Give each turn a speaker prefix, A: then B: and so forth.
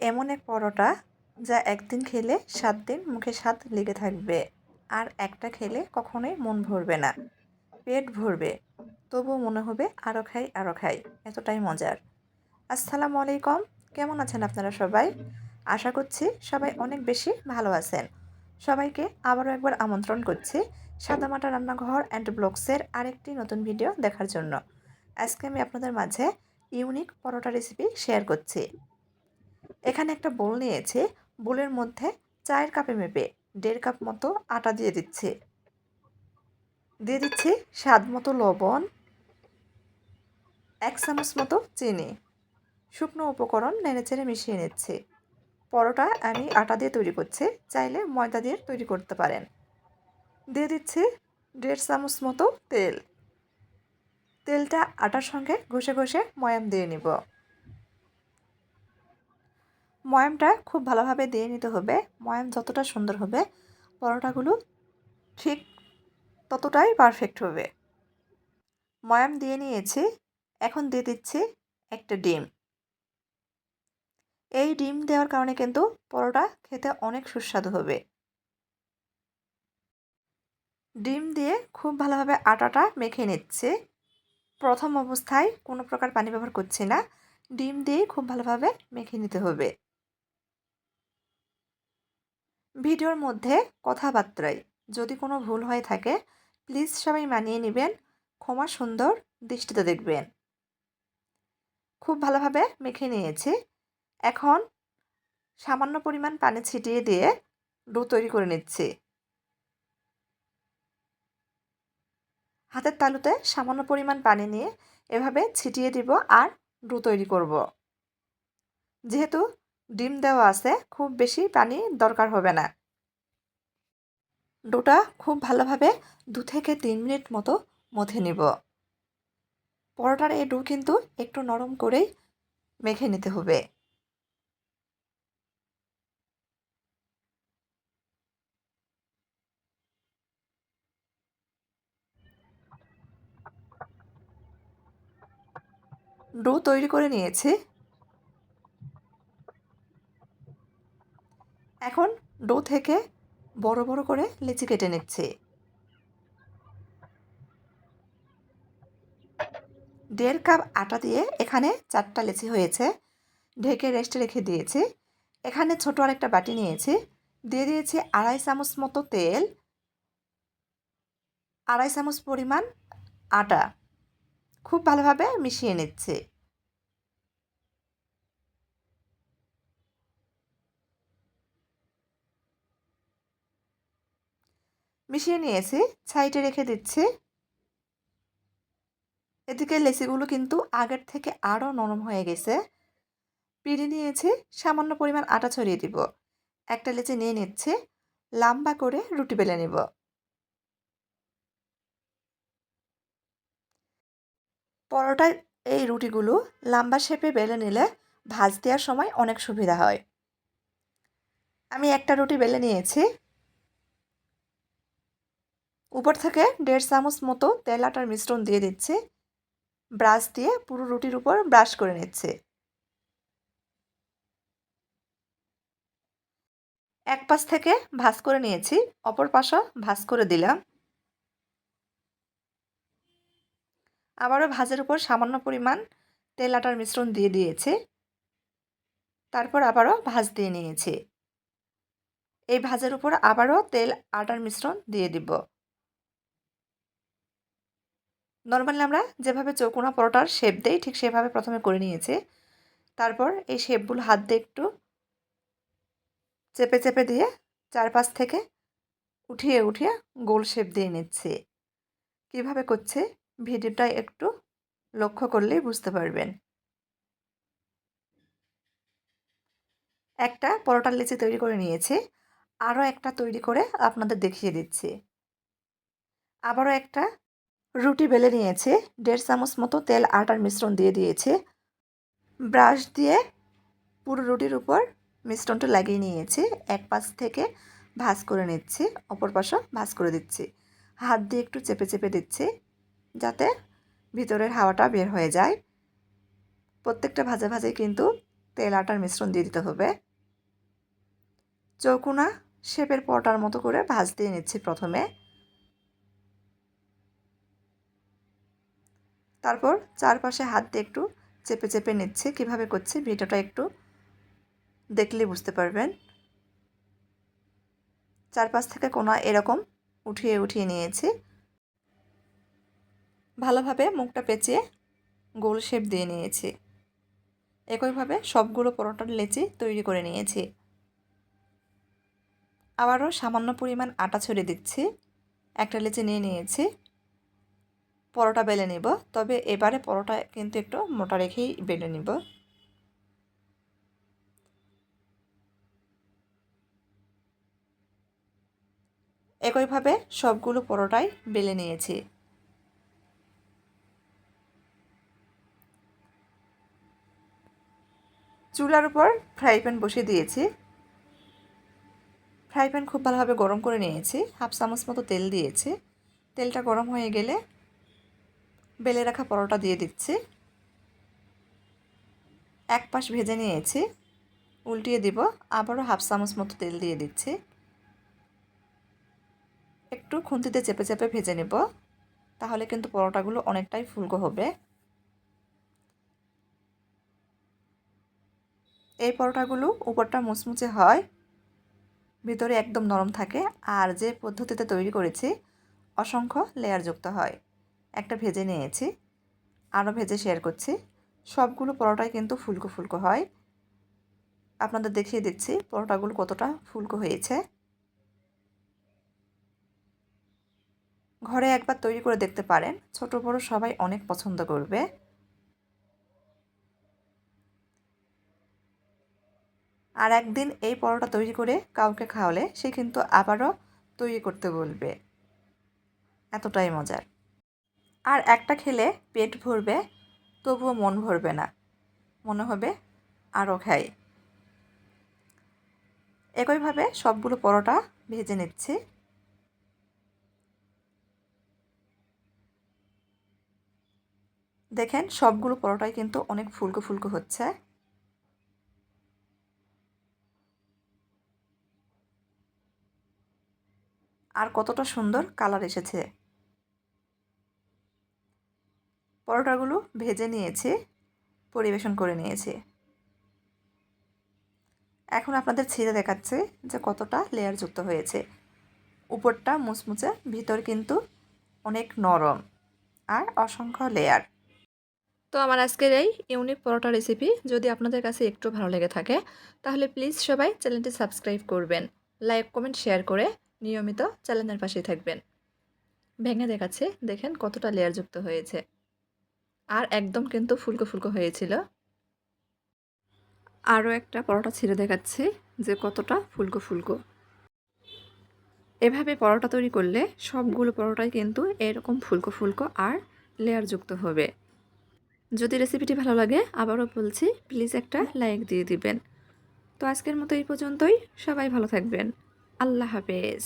A: এমন এক পরোটা যা একদিন খেলে ৭ দিন মুখে স্বাদ লেগে থাকবে। আর একটা খেলে কখনোই মন ভরবে না, পেট ভরবে, তবুও মনে হবে আরও খাই আরও খাই, এতটাই মজার। আসসালামু আলাইকুম, কেমন আছেন আপনারা সবাই? আশা করছি সবাই অনেক বেশি ভালো আছেন। সবাইকে আবারও একবার আমন্ত্রণ করছি সাদামাটা রান্নাঘর অ্যান্ড ব্লগসের আরেকটি নতুন ভিডিও দেখার জন্য। আজকে আমি আপনাদের মাঝে ইউনিক পরোটা রেসিপি শেয়ার করছি। এখানে একটা বোল নিয়েছি, বোলের মধ্যে চায়ের কাপে মেপে 1.5 কাপ মতো আটা দিয়ে দিচ্ছি। স্বাদ মতো লবণ, 1 চামচ মতো চিনি। শুকনো উপকরণ নেড়েচেড়ে মিশিয়ে নিচ্ছি। পরোটা আমি আটা দিয়ে তৈরি করছি, চাইলে ময়দা দিয়ে তৈরি করতে পারেন। দিয়ে দিচ্ছি 1.5 চামচ মতো তেল। তেলটা আটার সঙ্গে ঘষে ঘষে ময়াম দিয়ে নিব। ময়ামটা খুব ভালোভাবে দিয়ে নিতে হবে। ময়াম যতটা সুন্দর হবে পরোটাগুলো ঠিক ততটাই পারফেক্ট হবে। ময়াম দিয়ে নিয়েছি, এখন দিয়ে দিচ্ছি একটা ডিম। এই ডিম দেওয়ার কারণে কিন্তু পরোটা খেতে অনেক সুস্বাদু হবে। ডিম দিয়ে খুব ভালোভাবে আটাটা মেখে নিচ্ছি। প্রথম অবস্থায় কোনো প্রকার পানি ব্যবহার করছি না, ডিম দিয়েই খুব ভালোভাবে মেখে নিতে হবে। ভিডিওর মধ্যে কথাবার্তায় যদি কোনো ভুল হয়ে থাকে প্লিজ সবাই মানিয়ে নেবেন, ক্ষমা সুন্দর দৃষ্টিতে দেখবেন। খুব ভালোভাবে মেখে নিয়েছি। এখন সামান্য পরিমাণ পানি ছিটিয়ে দিয়ে ডো তৈরি করে নিচ্ছি। হাতের তালুতে সামান্য পরিমাণ পানি নিয়ে এভাবে ছিটিয়ে দিব আর ডো তৈরি করব। যেহেতু ডিম দেওয়া আছে খুব বেশি পানি দরকার হবে না। ডোটা খুব ভালোভাবে 2 থেকে 3 মিনিট মতো মথে নিব। পরোটার এই ডো কিন্তু একটু নরম করেই মেখে নিতে হবে। ডো তৈরি করে নিয়েছি। এখন ডো থেকে বড় বড় করে লেচি কেটে নিচ্ছি। 1.5 কাপ আটা দিয়ে এখানে 4টা লেচি হয়েছে। ঢেকে রেস্টে রেখে দিয়েছি। এখানে ছোট আরেকটা বাটি নিয়েছি, দিয়ে দিয়েছি 2.5 চামচ মতো তেল, 2.5 চামচ পরিমাণ আটা। খুব ভালোভাবে মিশিয়ে নিচ্ছি। মিশিয়ে নিয়েছি, সাইডে রেখে দিচ্ছি। এদিকে লেচিগুলো কিন্তু আগের থেকে আরও নরম হয়ে গেছে। পিড়ি নিয়েছি, সামান্য পরিমাণ আটা ছড়িয়ে দিব। একটা লেচি নিয়ে নিচ্ছি, লম্বা করে রুটি বেলে নেব। পরোটার এই রুটিগুলো লম্বা শেপে বেলে নিলে ভাঁজ দেওয়ার সময় অনেক সুবিধা হয়। আমি একটা রুটি বেলে নিয়েছি। উপর থেকে 1.5 চামচ মতো তেল আটার মিশ্রণ দিয়ে দিচ্ছি। ব্রাশ দিয়ে পুরো রুটির উপর ব্রাশ করে নিচ্ছি। এক পাশ থেকে ভাঁজ করে নিয়েছি, অপর পাশও ভাঁজ করে দিলাম। আবারও ভাঁজের উপর সামান্য পরিমাণ তেল আটার মিশ্রণ দিয়ে দিয়েছি। তারপর আবারও ভাঁজ দিয়ে নিয়েছি। এই ভাঁজের উপর আবারও তেল আটার মিশ্রণ দিয়ে দিব। নর্মালি আমরা যেভাবে চৌকোনা পরোটার শেপ দেই ঠিক সেভাবে প্রথমে করে নিয়েছি। তারপর এই শেপগুলো হাত দিয়ে একটু চেপে চেপে দিয়ে চারপাশ থেকে উঠিয়ে উঠিয়ে গোল শেপ দিয়ে নিচ্ছি। কীভাবে করছে ভিডিওটা একটু লক্ষ্য করলেই বুঝতে পারবেন। একটা পরোটার লেচি তৈরি করে নিয়েছি, আরও একটা তৈরি করে আপনাদের দেখিয়ে দিচ্ছি। আবারও একটা রুটি বেলে নিয়েছি, 1.5 চামচ মতো তেল আটার মিশ্রণ দিয়ে দিয়েছি। ব্রাশ দিয়ে পুরো রুটির উপর মিশ্রণটা লাগিয়ে নিয়েছি। এক পাশ থেকে ভাঁজ করে নিচ্ছি, অপর পাশও ভাঁজ করে দিচ্ছি। হাত দিয়ে একটু চেপে চেপে দিচ্ছি যাতে ভিতরের হাওয়াটা বের হয়ে যায়। প্রত্যেকটা ভাজে ভাজে কিন্তু তেল আটার মিশ্রণ দিয়ে দিতে হবে। চৌকোনা শেপের পরোটার মতো করে ভাঁজ দিয়ে নিচ্ছি প্রথমে। তারপর চারপাশে হাত দিয়ে একটু চেপে চেপে নিচ্ছি। কিভাবে করছি ভিডিওটা একটু দেখলে বুঝতে পারবেন। চারপাশ থেকে কোনা এরকম উঠিয়ে উঠিয়ে নিয়েছি। ভালোভাবে মুখটা পেঁচিয়ে গোল শেপ দিয়ে নিয়েছি। একইভাবে সবগুলো পরোটার লেচি তৈরি করে নিয়েছি। আবারও সামান্য পরিমাণ আটা ছড়িয়ে দিচ্ছি। একটা লেচি নিয়ে নিয়েছি। পরোটা বেলে নিব, তবে এবারে পরোটা কিন্তু একটু মোটা রেখেই বেলে নিব। একইভাবে সবগুলো পরোটাই বেলে নিয়েছি। চুলার উপর ফ্রাই প্যান বসিয়ে দিয়েছি। ফ্রাই প্যান খুব ভালোভাবে গরম করে নিয়েছি। হাফ চামচ মতো তেল দিয়েছি। তেলটা গরম হয়ে গেলে বেলে রাখা পরোটা দিয়ে দিচ্ছি। এক পাশ ভেজে নিয়েছি, উল্টিয়ে দিব। আবারও হাফ চামচ মতো তেল দিয়ে দিচ্ছি। একটু খুন্তিতে চেপে চেপে ভেজে নেব, তাহলে কিন্তু পরোটাগুলো অনেকটাই ফুলকো হবে। এই পরোটাগুলো উপরটা মুচমুচে হয়, ভিতরে একদম নরম থাকে। আর যে পদ্ধতিতে তৈরি করেছি অসংখ্য লেয়ার যুক্ত হয়। একটা ভেজে নিয়েছি, আরও ভেজে শেয়ার করছি। সবগুলো পরোটাই কিন্তু ফুলকো ফুলকো হয়। আপনাদের দেখিয়ে দিচ্ছি পরোটাগুলো কতটা ফুলকো হয়েছে। ঘরে একবার তৈরি করে দেখতে পারেন, ছোট বড় সবাই অনেক পছন্দ করবে। আর একদিন এই পরোটা তৈরি করে কাউকে খাওয়ালে সে কিন্তু আবারও তৈরি করতে বলবে, এতটাই মজার। আর একটা খেলে পেট ভরবে, তবুও মন ভরবে না, মনে হবে আরও খাই। একইভাবে সবগুলো পরোটা ভেজে নিচ্ছি। দেখেন সবগুলো পরোটাই কিন্তু অনেক ফুলকো ফুলকো হচ্ছে। আর কতটা সুন্দর কালার এসেছে। পরোটাগুলো ভেজে নিয়েছি, পরিবেশন করে নিয়েছি। এখন আপনাদের ছিঁড়ে দেখাচ্ছে যে কতটা লেয়ার যুক্ত হয়েছে। উপরটা মুচমুচে, ভিতর কিন্তু অনেক নরম আর অসংখ্য লেয়ার। তো আমার আজকের এই ইউনিক পরোটা রেসিপি যদি আপনাদের কাছে একটু ভালো লেগে থাকে, তাহলে প্লিজ সবাই চ্যানেলটি সাবস্ক্রাইব করবেন, লাইক কমেন্ট শেয়ার করে নিয়মিত চ্যানেলের পাশেই থাকবেন। ভেঙে দেখাচ্ছে, দেখেন কতটা লেয়ার যুক্ত হয়েছে। আর একদম কিন্তু ফুলকো ফুলকো হয়েছিল। আরও একটা পরোটা ছিঁড়ে দেখাচ্ছি যে কতটা ফুলকো ফুলকো। এভাবে পরোটা তৈরি করলে সবগুলো পরোটাই কিন্তু এরকম ফুলকো ফুলকো আর লেয়ার যুক্ত হবে। যদি রেসিপিটি ভালো লাগে, আবারও বলছি প্লিজ একটা লাইক দিয়ে দিবেন। তো আজকের মতো এই পর্যন্তই। সবাই ভালো থাকবেন। আল্লাহ হাফেজ।